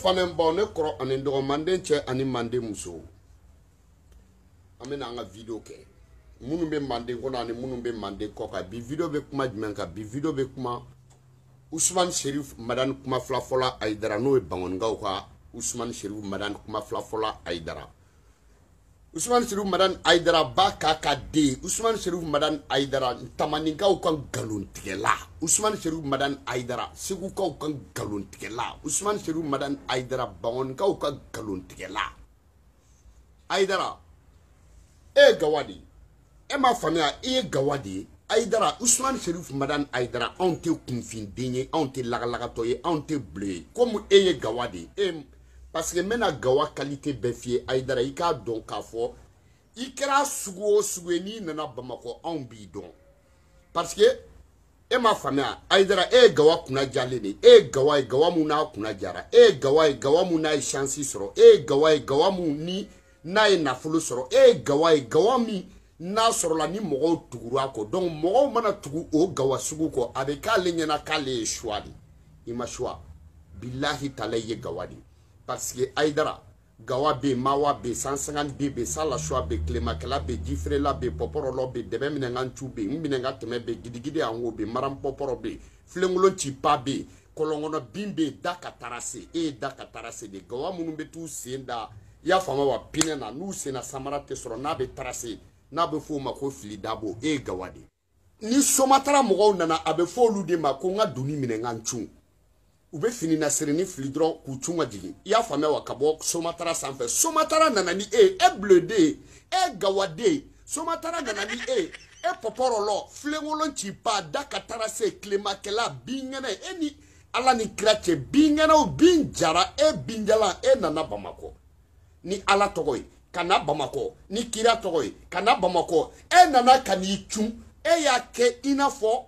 fanen bon ne kro ani ndo mande che ani mande muso amena nga video ke munu be mande ko na ni munu be mande ko ka bi video be kuma jmen ka bi video be kuma Ousmane Cherif madan kuma flafola Aidara no e bangon nga ko Ousmane Cherif madan kuma flafola Aidara Ousmane Cherif madan Aidara ba kaka de Ousmane Cherif madan Aidara tamaninga ko kan galon tigela Ousmane Cherif madan Aidara sigu ko kan galon tigela Ousmane Cherif madan Aidara bangon ko kan galon tigela Aidara e gawadi e ma famia e gawadi Aidara Ousmane Cherif madan Aidara on te kunfin denye on te lagalagatoye on te blé comme e gawadi e parce que mena gawa qualité befie Aidara ika don kafo ikra sugo sugweni nana bamako on bi don parce que e ma famia Aidara e gawa kuna jalene e gawa muna kuna jara e gawa muna chance soro e gawa muni na e nafulu soro e gawa mi na soro la ni mogo tuguru ako donc mogo mana tugu o gawa sugu ko avec kale nyana kale shwadi ima shwa billahi talaye gawadi parce que Aidara gawa be mawa be 150 be sala shwa be klema kala be jifre la be poporo lo be debe minenga nchube minenga teme be gidigidi anwo be maram poporo be flengolo chipa be kolongono bimbe daka tarase e daka tarase de gawa munumbe tu senda ya fama wa pine na nu sena samara tesoro na be tarase na be fo mako fili dabo e gawadi ni somatara mogo nana abe fo lu de ma ko nga duni minenga nchu ube fini na sereni filidron kuchunga jigi ya fame wa kabo somatara sanfe somatara nanani e blede e gawade somatara nanani e poporo lo flengolo chipa daka tarase klema kela bingene eni ala ni krache bingene o binjara e binjala e nana bamako ni ala togoy kana bamako ni kira togoy kana bamako e nana kani chum e yake inafo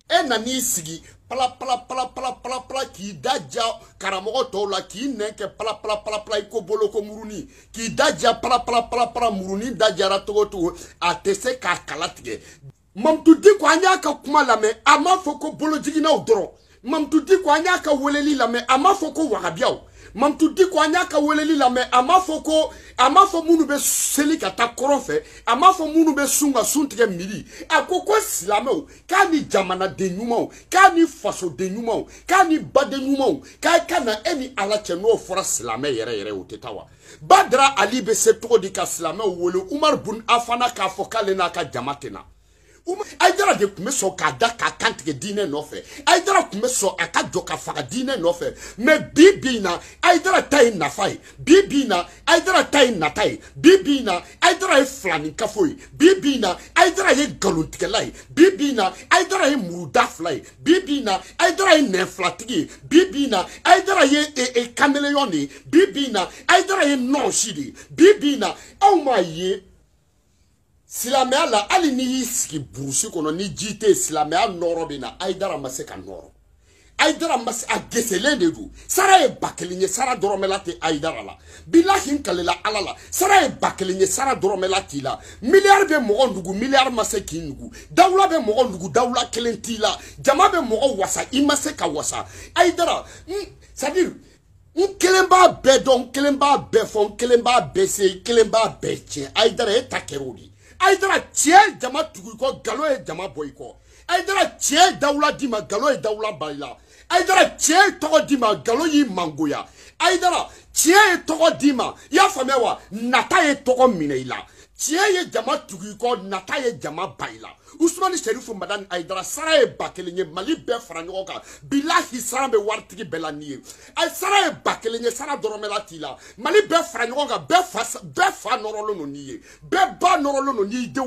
e nani sigi pala ki daja karamogo tola ki neke pala iko bolo ko muruni ki daja pala muruni daja ratogo to atese ka kalatige mamtudi ko anya ka kuma lame ama foko bolo jigina odoro mamtudi ko anya ka weleli lame ama foko wagabiaw mamtudi ko anya ka weleli lame ama fo munu be seli kata koronfe ama fo munu be sunga suntige miri akoko silamo kani jamana de nyumao kani faso de nyumao kani bade nyumao kana eni alache no fora silame yere utetawa Badra Ali be se to di ka silame wolo Umar bun afana ka fokale na ka jamatena Aidara de kumeso ka daka kantige dine nofe Aidara kumeso aka joka faga dine nofe me bibina Aidara tai nafai bibina Aidara tai natai bibina Aidara e flani kafoi bibina Aidara e galuntikelai bibina Aidara e murudaflai bibina Aidara e neflatigi bibina Aidara e kameleoni bibina Aidara e nonshidi bibina au maye Silamea la ali ni yiski burusi kono ni jite silamea noro bina Aidara maseka noro Aidara mas agesele dedu sara e bakelinye sara doromelate Aidara la bilahi kalela alala sara e bakelinye sara doromelate la milliard be mogo ndugu milliard maseki ndugu dawla be mogo ndugu dawla kelenti la jama be mogo wasa imaseka wasa Aidara c'est-à-dire kelemba bedon kelemba befon kelemba bese kelemba beche Aidara e takerodi Aidara tie jama tugu ko galo e jama boy ko Aidara tie dawla dima galo e dawla baila Aidara tie togo dima galo yi mangoya Aidara tie togo dima ya famewa nata e togo mineila tie ye jama tugu ko nata e jama baila Ousmane Cherif madan Aidara sara e bakelenye mali be franyo ka bilahi sara be wartigi belani ay sara e bakelenye sara doromela tila mali be franyo ka be fa norolo no niye be ba norolo no ni de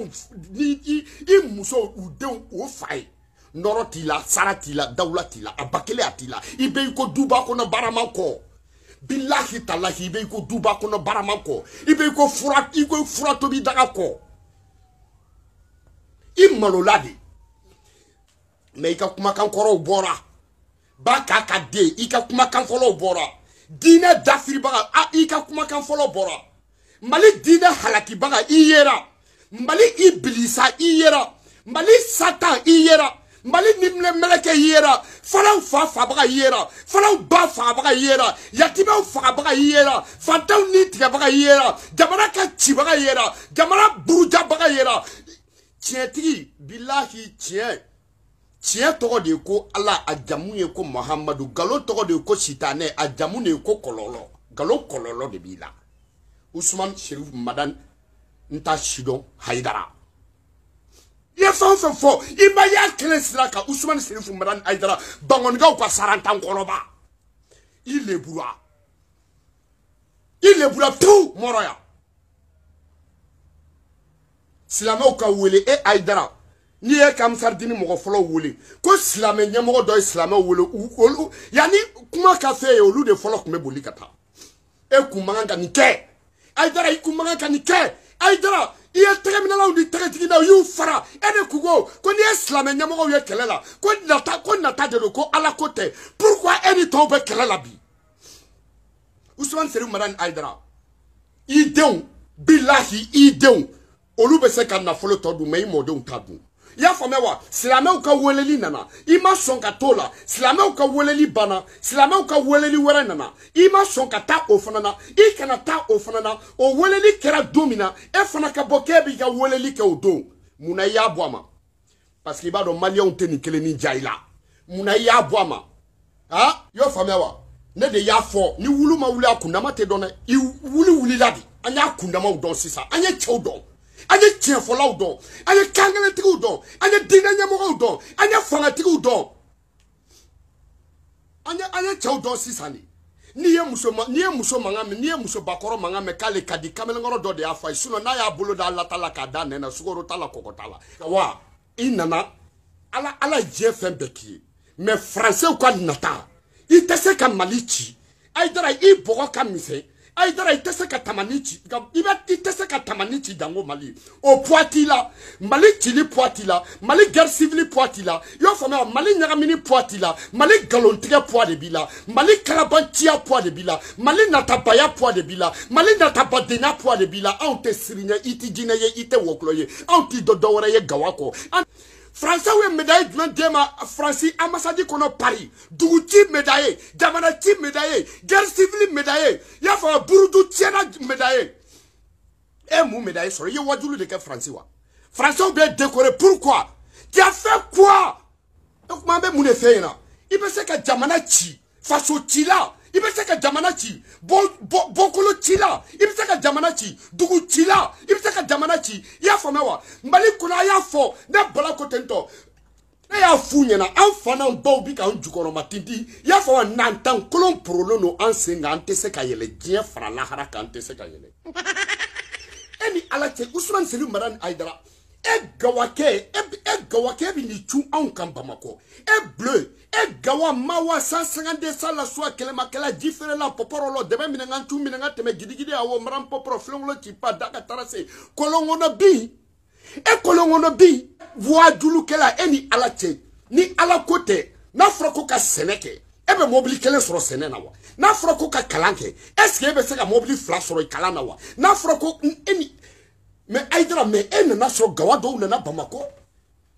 ni muso u de o fai norotila sara tila dawla tila abakele atila ibe ko duba ko no baramako bilahi talahi ibe ko duba ko no baramako ibe ko fura to bi daga ko Imalolade me ika kuma kan koro bora ba kaka de ika kuma kan folo bora dina dafiri baga ika kuma kan folo bora mali dina halaki baga iyera mali iblisa iyera mali satan iyera Mali nimle meleke yera falaw fa baga yera falaw ba fa baga yera yatibaw fa baga yera fantaw ni tiga baga yera jamana ka ci baga yera jamana buruja baga yera tientigi billahi tien togo de ko Allah a jamu ye ko Muhammadu galo togo de ko sitane a jamu ne ko kololo galo kololo de bila Ousmane Cherif Madan nta Sidon Haidara ya fo ima ya kele siraka Ousmane Cherif Madan Haidara bangonga ko sarantan koroba il est boura tout moroya silamo ka wele e Haidara ni e kam sardini mo folo wele ko silame nyamo do islam wele yani kuma ka fe olu de folo kuma boli kata e kumanga ni ke Haidara ikumanga ka ni ke Haidara iya terminal di tigi na yu fara ene kugo ko ni islam nyamo ye kelela ko nata de ko ala côté pourquoi eni tombe kelela bi Ousmane Cherif Madan Haidara ideu billahi ideu olu be se kan na folo to du mai modon tabu ya famewa silameu ka weleli nana ima son ka tola silameu ka weleli bana silameu ka weleli wera nana ima son ka ta ofanana I kana ta ofanana o weleli kera domina e fana ka bokebi ka weleli ke odo muna ya boama parce que ba do malien te ni kele ni jaila muna ya boama ha yo famewa ne de ya fo ni wulu ma wulu akunda ma te dona I wulu ladi anya akunda ma udon sisa anya chewdon anya tien fo law don anya kangale tigu don anya dina nyamo don anya fanga tigu don anya chaw don sisani ni ye muso mangame ni ye muso bakoro mangame kale kadi kamel ngoro do de afa suno na ya bolo da Allah tala ka da nena sugoro tala kokotala wa inana ala je fem beki mais français quoi nata itese ka malichi Haidara I bogo ka mise Haidara itese ka tamanichi iba itese ka tamanichi dango Mali o Poitila Mali chili Poitila Mali guerre civile Poitila yo fama Mali nyagamini Poitila Mali galontige Poit de bila Mali kalabantia Poit de bila Mali natabaya Poit de bila Mali natabadena Poit de bila ante sirinya iti jineye ite wokloye anti dodowre ye gawako Français we médaille du dema Francis ambassade kono Paris duguti médaille damanati médaille guerre civile médaille ya fa burudu tiena médaille et mou médaille sur ye wadulu de que Francis wa Français bien décoré pourquoi tu as fait quoi donc mambe mune feina il peut se que jamanachi face au tila il peut se que jamanachi bokolo tila il peut se que jamanachi dugu tila il peut se que jamanachi ya famewa mbali kuna ya fo na bala kotento na ya funyana amfana mbaw bi ka njukoro matindi ya fa nantan kolon prolono ansenga antese ka yele dien fra la haraka antese ka yele eni alate Ousmane Cherif Madan Haidara e gawake bi ni tu an kan Bamako e bleu e gawa mawa 152 sala soit kelema kala jifere la poporolo debe minanga tu minanga teme gidigidi awo maram poporo flonglo ti pa daka tarase kolongono bi e kolongono bi voadulu kala eni alate ni ala côté na frako ka seneke ebe mobili kele soro sene na wa na frako ka kalanke est-ce que ebe se ka mobili flash soro kala na wa na frako eni mais Haidara mais en na soro gawa do na Bamako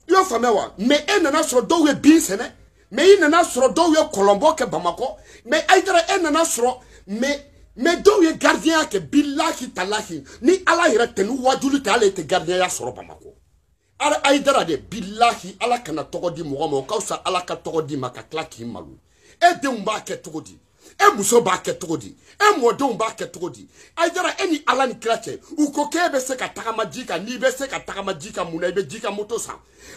yo famewa mais en na soro do we bi sene mais il nana soro do we Colombo ke Bamako mais Haidara en na soro mais do we gardien ke billahi talahi ni ala ira tenu wajulu ta ale te gardien ya soro Bamako ala Haidara de billahi ala kana togo di mo kausa ala ka togo di makakla ki malu e de umba ke togo di e muso ba ke togodi e modon ba ke togodi Haidara eni ala ni krache uko kebe se ka takama jika ni be se ka takama jika muna be jika moto sa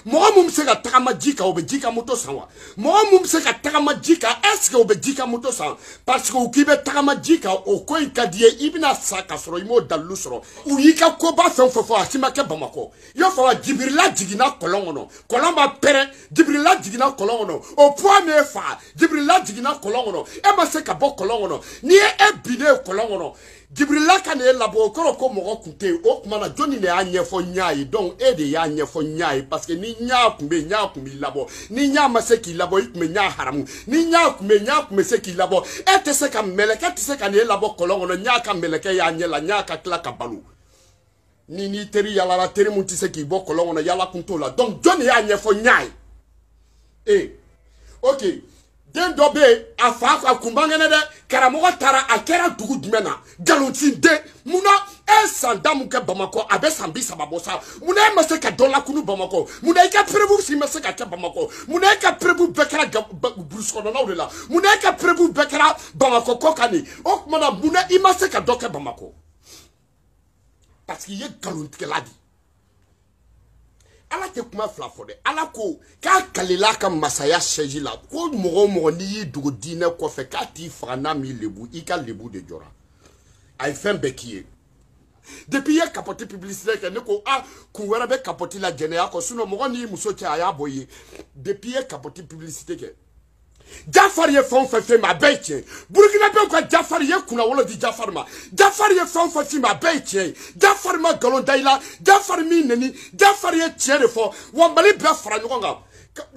mo mum se ka takama jika obe jika moto sa wa mo mum se ka takama jika eske obe jika moto sa parce que ukibe takama jika o ko ikadie ibina saka soro imo dalu soro uyika ko ba fen fofo asima ke Bamako yo fa Jibrila jigina kolongono kolomba pere Jibrila jigina kolongono o point me fa Jibrila jigina kolongono e ba se ka bo kolongono ni e bine kolongono Jibrila kan e labo ko mo kunte o kuma na joni ne anye fo nyai donc e de ya anye fo nyai parce que ni nya kumbe labo ni nya maseki labo ikme nya haramu ni nya kumbe seki labo e te se ka meleke te se ka ne labo kolongono nya ka meleke ya anye la nya ka kla ka balu ni teri yala la teri muti seki bo kolongono yala kunto la donc joni ya anye fo nyai Ok. Den dɔ bɛ a fa a kun bangɛnɛ dɛ karamɔgɔ taara a kɛra dugu jumɛn na nkalonti den munna san 10 mun kɛ Bamakɔ a bɛ san 30 bɔ sa munna e ma se ka dɔ lakunu Bamakɔ munna i ka prévu si ma se ka kɛ Bamakɔ munna e ka prévu bɛɛ kɛra burusi kɔnɔnaw de la munna e ka prévu bɛɛ kɛra Bamakɔ kɔ kan de o tuma na munna i ma se ka dɔ kɛ Bamakɔ parce que i ye nkalontigɛla de ala tɛ kuma fila fɔ dɛ ala ko k'a kalela ka masaya sɛji la ko mɔgɔ mɔgɔ n'i y'i dogo diinɛ kɔfɛ k'a t'i faga n'a m'i lebu i ka lebu de jɔra a ye fɛn bɛɛ k'i ye depuis i ye capote publicité kɛ ne ko kun wɛrɛ bɛ capote la jɛnɛya kɔ sinon mɔgɔ n'i muso cɛ a y'a bɔ i ye depuis i ye capote publicité kɛ Jafari ye fɛn fɛn fɛn ma a bɛɛ ye tiɲɛ Burukina bɛɛ ka Jafari ye kunna wolo di Jafari ma Jafari ye fɛn fɛn fɛn ma a bɛɛ ye tiɲɛ Jafari ma galon da i la Jafari min neni Jafari ye tiɲɛ de fɔ wa Mali bɛɛ fara ɲɔgɔn kan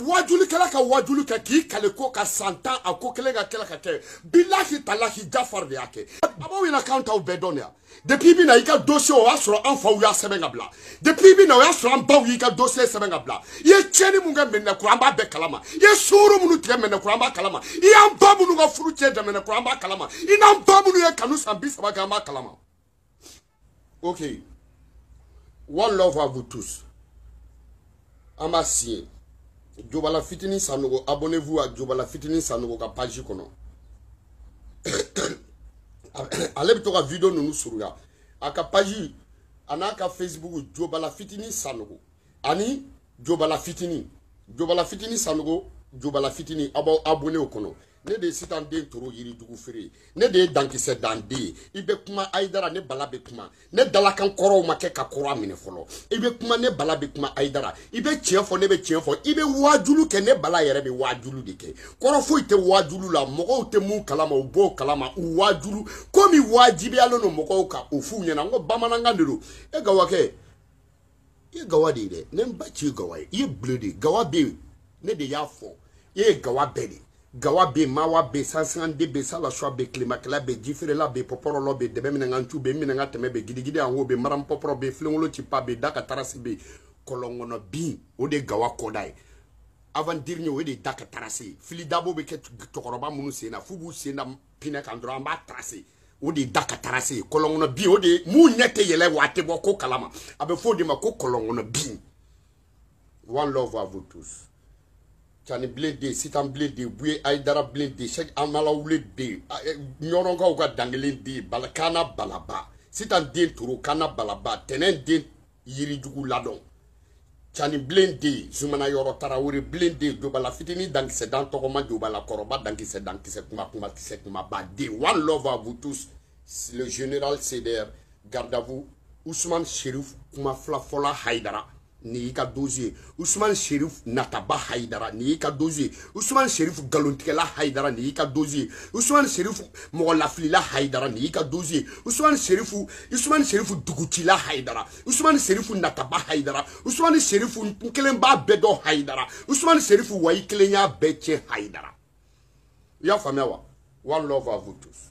wajulikɛla ka wajulu kɛ k'i kale ko ka san 10 a ko kelen ka kɛlɛ ka kɛ bilahi talahi Jafari de y'a kɛ a b'aw ɲɛna k'an t'aw bɛɛ dɔn yan depuis i bɛ na i ka dossier o y'a sɔrɔ an faw y'a sɛbɛn ka bila depuis i bɛ na o y'a sɔrɔ an baw y'i ka dossier sɛbɛn ka bila i ye tiɲɛni mun kɛ Mɛnɛkura an b'a bɛɛ kalama i ye suuru minnu tigɛ Mɛnɛkura an b'a kalama i y'an ba minnu ka furu cɛ Mɛnɛkura an b'a kalama i n'an ba minnu ye kanu san 30 kɛ an b'a kalama ok one love à vous tous an b'a signé Jobala Fitini Sanogo abonnez-vous à Jobala Fitini Sanogo ka page kɔnɔ ale bɛ to ka video ninnu surunya a ka page a n'a ka Facebook Jobala Fitini Sanogo ani Jobala Fitini Sanogo Jobala Fitini a b'aw abonné o kɔnɔ ne de ye Sitan den Toro yirijugu feere ne de ye dankisɛ dan den i bɛ kuma Ayidara ne Bala bɛ kuma ne dalakan kɔrɔw ma kɛ ka kɔrɔ minɛ fɔlɔ i bɛ kuma ne Bala bɛ kuma Ayidara i bɛ tiɲɛ fɔ ne bɛ tiɲɛ fɔ i bɛ wajulu kɛ ne Bala yɛrɛ bɛ wajulu de kɛ kɔrɔ foyi tɛ wajulu la mɔgɔw tɛ mun kalama u b'o kalama u wajulu komi wajibiyalen don mɔgɔw kan o f'u ɲɛna n ko bamanankan de don e Gawakɛ i ye Gawa de ye dɛ ne ba ci Gawa ye i ye bleu de Gawa bɛ yen ne de y'a fɔ i ye Gawa bɛɛ de Gawa be Mawa be 152 be Salaswa be Klimakela be Jifirela be Poporolo be Debe Minangantu be Minanga Teme be Gidigidi Anwo be Maram Poporo be Flingolo Chipa be Daka Tarasi be Kolongono Bin o de Gawa Kodai avant dernier o de Daka Tarasi Fili Dabo be ke Tokoroba Munu Sena Fubu Sena Pina Kandro amba Tarasi o de Daka Tarasi Kolongono Bin o de mu nyete yele wate bo ko kalama abe fo de ma ko Kolongono Bin. One love à vous tous. Tani blende Sitan blende Bouye Aïdara blende Cheikh Amala wule de Nyoronga uga dangelen de Balakana balaba Sitan den Toro kana balaba Tenen den yirijugu ladon Tani blende Zumana Yoro Tarawore blende Jobala Fitini dankise dan tokoma Jobala Koroba dankise kuma ba de. One love à vous tous. Le général CDR garde à vous Ousmane Cherif kuma flafola Haïdara ni ka dossier Ousmane Cherif Nataba Haïdara ni ka dossier Ousmane Cherif galontikela Haïdara ni ka dossier Ousmane Cherif mogolaflila Haïdara ni ka dossier Ousmane Cherif dugutila Haïdara Ousmane Cherif Nataba Haïdara Ousmane Cherif nkelemba bedo Haïdara Ousmane Cherif wayi kelenya beche Haïdara ya famia wa. One love à vous tous.